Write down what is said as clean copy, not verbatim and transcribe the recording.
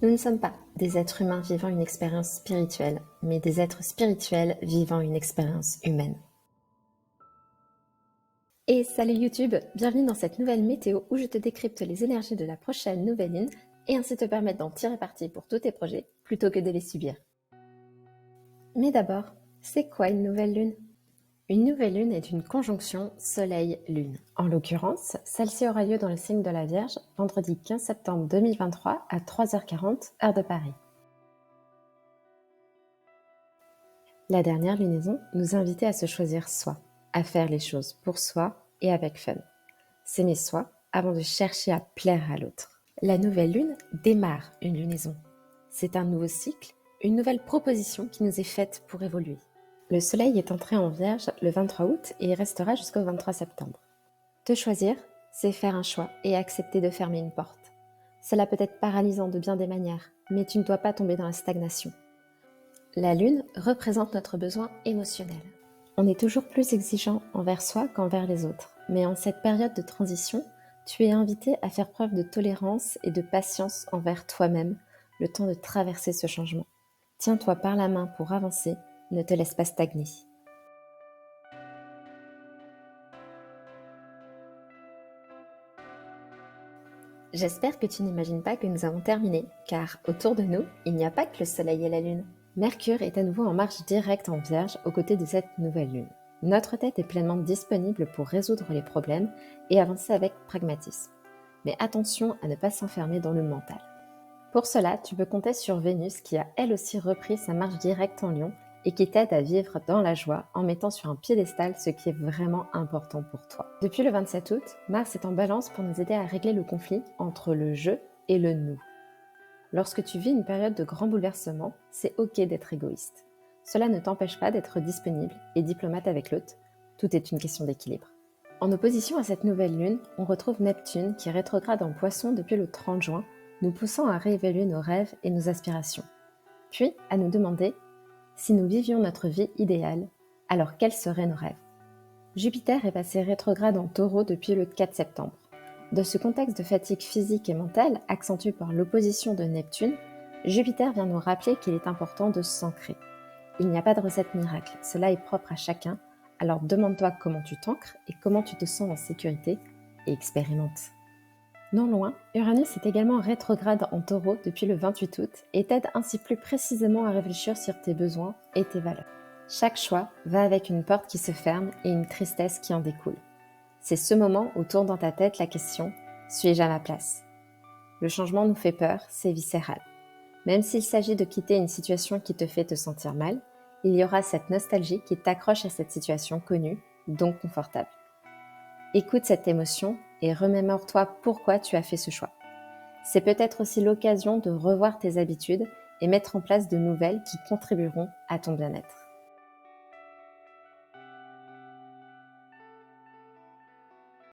Nous ne sommes pas des êtres humains vivant une expérience spirituelle, mais des êtres spirituels vivant une expérience humaine. Et salut YouTube, bienvenue dans cette nouvelle météo où je te décrypte les énergies de la prochaine nouvelle lune et ainsi te permettre d'en tirer parti pour tous tes projets plutôt que de les subir. Mais d'abord, c'est quoi une nouvelle lune ? Une nouvelle lune est une conjonction Soleil-Lune. En l'occurrence, celle-ci aura lieu dans le signe de la Vierge vendredi 15 septembre 2023 à 3h40 heure de Paris. La dernière lunaison nous invitait à se choisir soi, à faire les choses pour soi et avec fun. S'aimer soi avant de chercher à plaire à l'autre. La nouvelle lune démarre une lunaison. C'est un nouveau cycle, une nouvelle proposition qui nous est faite pour évoluer. Le soleil est entré en Vierge le 23 août et il restera jusqu'au 23 septembre. Te choisir, c'est faire un choix et accepter de fermer une porte. Cela peut être paralysant de bien des manières, mais tu ne dois pas tomber dans la stagnation. La lune représente notre besoin émotionnel. On est toujours plus exigeant envers soi qu'envers les autres, mais en cette période de transition, tu es invité à faire preuve de tolérance et de patience envers toi-même, le temps de traverser ce changement. Tiens-toi par la main pour avancer. Ne te laisse pas stagner. J'espère que tu n'imagines pas que nous avons terminé, car autour de nous, il n'y a pas que le soleil et la lune. Mercure est à nouveau en marche directe en Vierge aux côtés de cette nouvelle lune. Notre tête est pleinement disponible pour résoudre les problèmes et avancer avec pragmatisme. Mais attention à ne pas s'enfermer dans le mental. Pour cela, tu peux compter sur Vénus qui a elle aussi repris sa marche directe en Lion et qui t'aide à vivre dans la joie en mettant sur un piédestal ce qui est vraiment important pour toi. Depuis le 27 août, Mars est en balance pour nous aider à régler le conflit entre le je et le nous. Lorsque tu vis une période de grand bouleversement, c'est ok d'être égoïste. Cela ne t'empêche pas d'être disponible et diplomate avec l'autre, tout est une question d'équilibre. En opposition à cette nouvelle lune, on retrouve Neptune qui rétrograde en Poisson depuis le 30 juin, nous poussant à réévaluer nos rêves et nos aspirations. Puis à nous demander si nous vivions notre vie idéale, alors quels seraient nos rêves ? Jupiter est passé rétrograde en Taureau depuis le 4 septembre. Dans ce contexte de fatigue physique et mentale, accentué par l'opposition de Neptune, Jupiter vient nous rappeler qu'il est important de s'ancrer. Il n'y a pas de recette miracle, cela est propre à chacun, alors demande-toi comment tu t'ancres et comment tu te sens en sécurité et expérimente. Non loin, Uranus est également rétrograde en Taureau depuis le 28 août et t'aide ainsi plus précisément à réfléchir sur tes besoins et tes valeurs. Chaque choix va avec une porte qui se ferme et une tristesse qui en découle. C'est ce moment où tourne dans ta tête la question « Suis-je à ma place ?» Le changement nous fait peur, c'est viscéral. Même s'il s'agit de quitter une situation qui te fait te sentir mal, il y aura cette nostalgie qui t'accroche à cette situation connue, donc confortable. Écoute cette émotion et remémore-toi pourquoi tu as fait ce choix. C'est peut-être aussi l'occasion de revoir tes habitudes et mettre en place de nouvelles qui contribueront à ton bien-être.